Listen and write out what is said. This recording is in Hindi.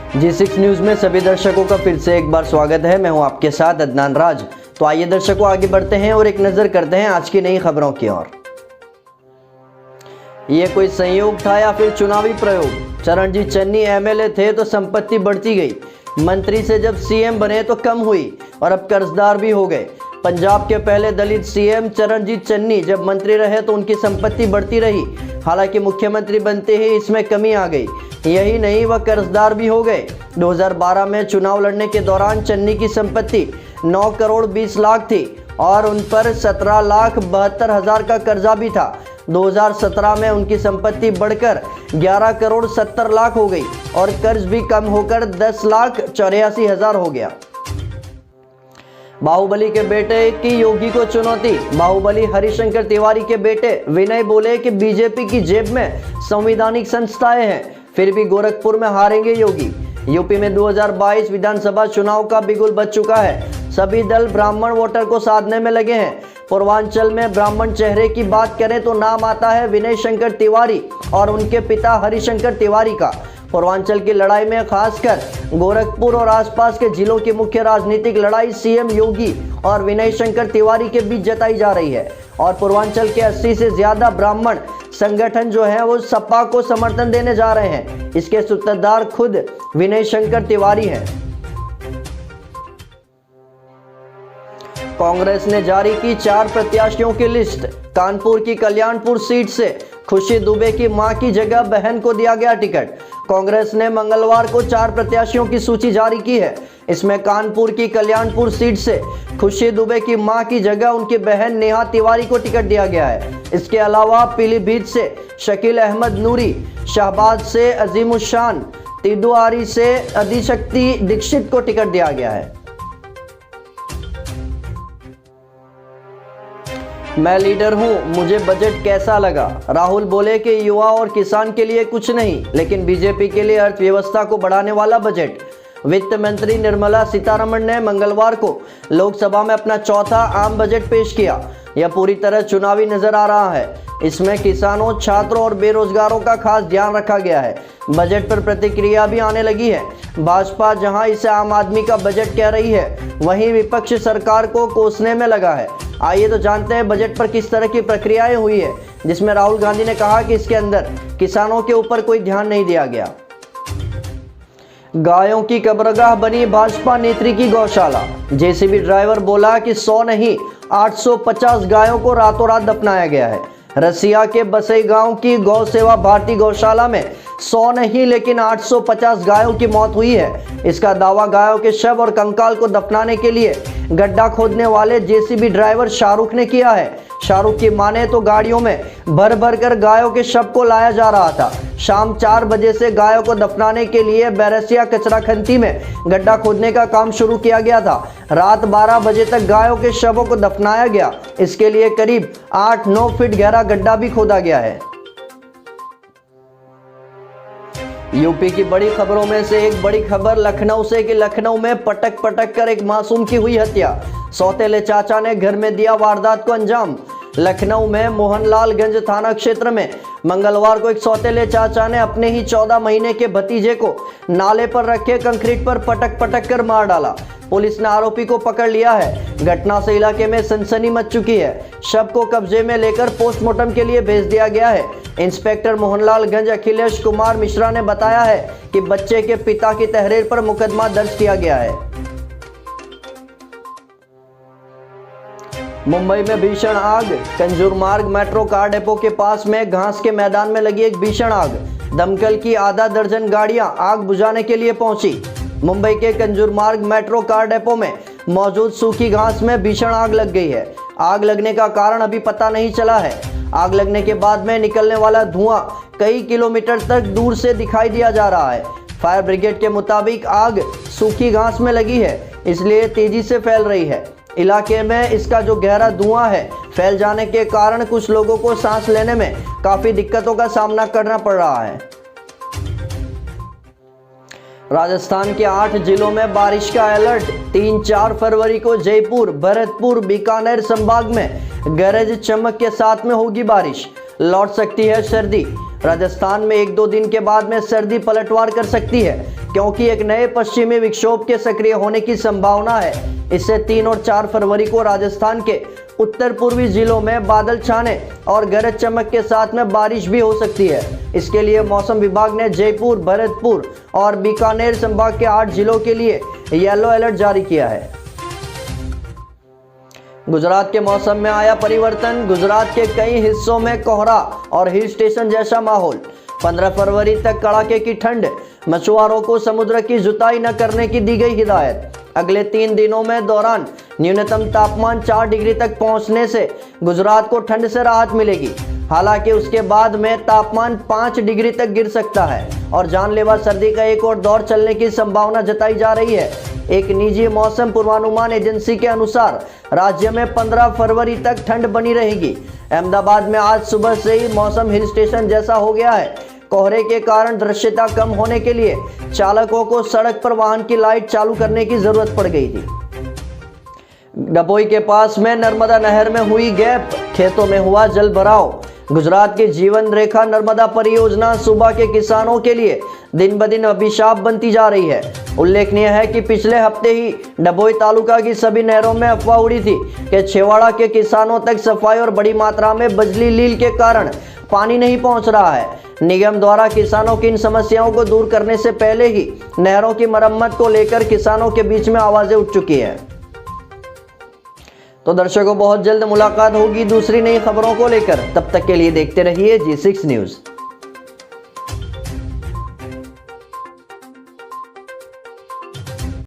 G6 न्यूज में सभी दर्शकों का फिर से एक बार स्वागत है। मैं हूं आपके साथ अदनान राज। तो आइए दर्शकों आगे बढ़ते हैं और एक नजर करते हैं आज की नई खबरों की ओर। ये कोई संयोग था या फिर चुनावी प्रयोग? चरणजीत चन्नी एमएलए थे तो संपत्ति बढ़ती गई, मंत्री से जब सीएम बने तो कम हुई और अब कर्जदार भी हो गए। पंजाब के पहले दलित सीएम चरणजीत चन्नी जब मंत्री रहे तो उनकी संपत्ति बढ़ती रही, हालांकि मुख्यमंत्री बनते ही इसमें कमी आ गई। यही नहीं, वह कर्जदार भी हो गए। 2012 में चुनाव लड़ने के दौरान चन्नी की संपत्ति 9 करोड़ 20 लाख थी और उन पर 17,72,000 का कर्जा भी था। 2017 में उनकी संपत्ति बढ़कर 11 करोड़ 70 लाख हो गई और कर्ज भी कम होकर 10,84,000 हो गया। बाहुबली के बेटे की योगी को चुनौती। बाहुबली हरिशंकर तिवारी के बेटे विनय बोले कि बीजेपी की जेब में संवैधानिक संस्थाएं हैं, फिर भी गोरखपुर में हारेंगे योगी। यूपी में 2022 विधानसभा चुनाव का बिगुल बज चुका है। सभी दल ब्राह्मण वोटर को साधने में लगे हैं। पूर्वांचल में ब्राह्मण चेहरे की बात करें तो नाम आता है विनय शंकर तिवारी और उनके पिता हरिशंकर तिवारी का। पूर्वांचल की लड़ाई में खासकर गोरखपुर और आसपास के जिलों की मुख्य राजनीतिक लड़ाई सीएम योगी और विनय शंकर तिवारी के बीच जताई जा रही है और पूर्वांचल के 80 से ज्यादा ब्राह्मण संगठन जो है वो सपा को समर्थन देने जा रहे हैं। इसके सूत्रधार खुद विनय शंकर तिवारी हैं। कांग्रेस ने जारी की 4 प्रत्याशियों की लिस्ट। कानपुर की कल्याणपुर सीट से खुशी दुबे की मां की जगह बहन को दिया गया टिकट। कांग्रेस ने मंगलवार को 4 प्रत्याशियों की सूची जारी की है। इसमें कानपुर की कल्याणपुर सीट से खुशी दुबे की मां की जगह उनकी बहन नेहा तिवारी को टिकट दिया गया है। इसके अलावा पीलीभीत से शकील अहमद नूरी, शाहबाद से अजीमुशान, तिदुआरी से आदिशक्ति दीक्षित को टिकट दिया गया है। मैं लीडर हूं, मुझे बजट कैसा लगा? राहुल बोले कि युवा और किसान के लिए कुछ नहीं, लेकिन बीजेपी के लिए अर्थव्यवस्था को बढ़ाने वाला बजट। वित्त मंत्री निर्मला सीतारमण ने मंगलवार को लोकसभा में अपना चौथा आम बजट पेश किया। यह पूरी तरह चुनावी नजर आ रहा है। इसमें किसानों, छात्रों और बेरोजगारों का खास ध्यान रखा गया है। बजट पर प्रतिक्रिया भी आने लगी है। भाजपा जहां इसे आम आदमी का बजट कह रही है, वहीं विपक्ष सरकार को कोसने में लगा है। आइए तो जानते हैं बजट पर किस तरह की प्रक्रियाएं हुई है, जिसमें राहुल गांधी ने कहा कि इसके अंदर किसानों के ऊपर कोई ध्यान नहीं दिया गया। गायों की कब्रगाह बनी भाजपा नेत्री की गौशाला। जेसीबी ड्राइवर बोला कि 100 नहीं 850 गायों को रातों रात दफनाया गया है। रसिया के बसई गांव की गौ सेवा भारती गौशाला में 100 नहीं लेकिन 850 गायों की मौत हुई है। इसका दावा गायों के शव और कंकाल को दफनाने के लिए गड्ढा खोदने वाले जेसीबी ड्राइवर शाहरुख ने किया है। शाहरुख की माने तो गाड़ियों में भर भर कर गायों के शव को लाया जा रहा था। शाम 4 बजे से गायों को दफनाने के लिए बैरसिया कचरा खंती में गड्ढा खोदने का काम शुरू किया गया था। रात 12 बजे तक गायों के शवों को दफनाया गया। इसके लिए करीब 8-9 फीट गहरा गड्ढा भी खोदा गया है। यूपी की बड़ी खबरों में से एक बड़ी खबर लखनऊ से कि लखनऊ में पटक पटक कर एक मासूम की हुई हत्या। सौतेले चाचा ने घर में दिया वारदात को अंजाम। लखनऊ में मोहनलालगंज थाना क्षेत्र में मंगलवार को एक सौतेले चाचा ने अपने ही 14 महीने के भतीजे को नाले पर रखे कंक्रीट पर पटक पटक कर मार डाला। पुलिस ने आरोपी को पकड़ लिया है। घटना से इलाके में सनसनी मच चुकी है। शव को कब्जे में लेकर पोस्टमार्टम के लिए भेज दिया गया है। इंस्पेक्टर मोहनलालगंज अखिलेश कुमार मिश्रा ने बताया है कि बच्चे के पिता की तहरीर पर मुकदमा दर्ज किया गया है। मुंबई में भीषण आग। कंजूरमार्ग मेट्रो कार डिपो के पास में घास के मैदान में लगी एक भीषण आग। दमकल की आधा दर्जन गाड़ियां आग बुझाने के लिए पहुंची। मुंबई के कंजूरमार्ग मेट्रो कार डिपो में मौजूद सूखी घास में भीषण आग लग गई है। आग लगने का कारण अभी पता नहीं चला है। आग लगने के बाद में निकलने वाला धुआं कई किलोमीटर तक दूर से दिखाई दिया जा रहा है। फायर ब्रिगेड के मुताबिक आग सूखी घास में लगी है, इसलिए तेजी से फैल रही है। इलाके में इसका जो गहरा धुआं है फैल जाने के कारण कुछ लोगों को सांस लेने में काफी दिक्कतों का सामना करना पड़ रहा है। राजस्थान के 8 जिलों में बारिश का अलर्ट। 3-4 फरवरी को जयपुर, भरतपुर, बीकानेर संभाग में गरज चमक के साथ में होगी बारिश। लौट सकती है सर्दी। राजस्थान में 1-2 दिन के बाद में सर्दी पलटवार कर सकती है, क्योंकि एक नए पश्चिमी विक्षोभ के सक्रिय होने की संभावना है। इससे 3 और 4 फरवरी को राजस्थान के उत्तर पूर्वी जिलों में बादल छाने और गरज चमक के साथ में बारिश भी हो सकती है। इसके लिए मौसम विभाग ने जयपुर, भरतपुर और बीकानेर संभाग के 8 जिलों के लिए येलो अलर्ट जारी किया है। गुजरात के मौसम में आया परिवर्तन। गुजरात के कई हिस्सों में कोहरा और हिल स्टेशन जैसा माहौल। 15 फरवरी तक कड़ाके की ठंड। मछुआरों को समुद्र की जुताई न करने की दी गई हिदायत। अगले 3 दिनों में दौरान न्यूनतम तापमान 4 डिग्री तक पहुंचने से गुजरात को ठंड से राहत मिलेगी। हालांकि उसके बाद में तापमान 5 डिग्री तक गिर सकता है और जानलेवा सर्दी का एक और दौर चलने की संभावना जताई जा रही है। एक निजी मौसम पूर्वानुमान एजेंसी के अनुसार राज्य में 15 फरवरी तक ठंड बनी रहेगी। अहमदाबाद में आज सुबह से ही मौसम हिल स्टेशन जैसा हो गया है। कोहरे के कारण दृश्यता कम होने के लिए चालकों को सड़क पर वाहन की लाइट चालू करने की जरूरत पड़ गई थी। डभोई के पास में नर्मदा नहर में हुई गैप, खेतों में हुआ जल भराव। गुजरात की जीवन रेखा नर्मदा परियोजना सूबा के किसानों के लिए दिन ब दिन अभिशाप बनती जा रही है। उल्लेखनीय है कि पिछले हफ्ते ही डभोई तालुका की सभी नहरों में अफवाह उड़ी थी कि छेवाड़ा के किसानों तक सफाई और बड़ी मात्रा में बिजली लील के कारण पानी नहीं पहुंच रहा है। निगम द्वारा किसानों की इन समस्याओं को दूर करने से पहले ही नहरों की मरम्मत को लेकर किसानों के बीच में आवाजें उठ चुकी है। तो दर्शकों, बहुत जल्द मुलाकात होगी दूसरी नई खबरों को लेकर। तब तक के लिए देखते रहिए G6 न्यूज़।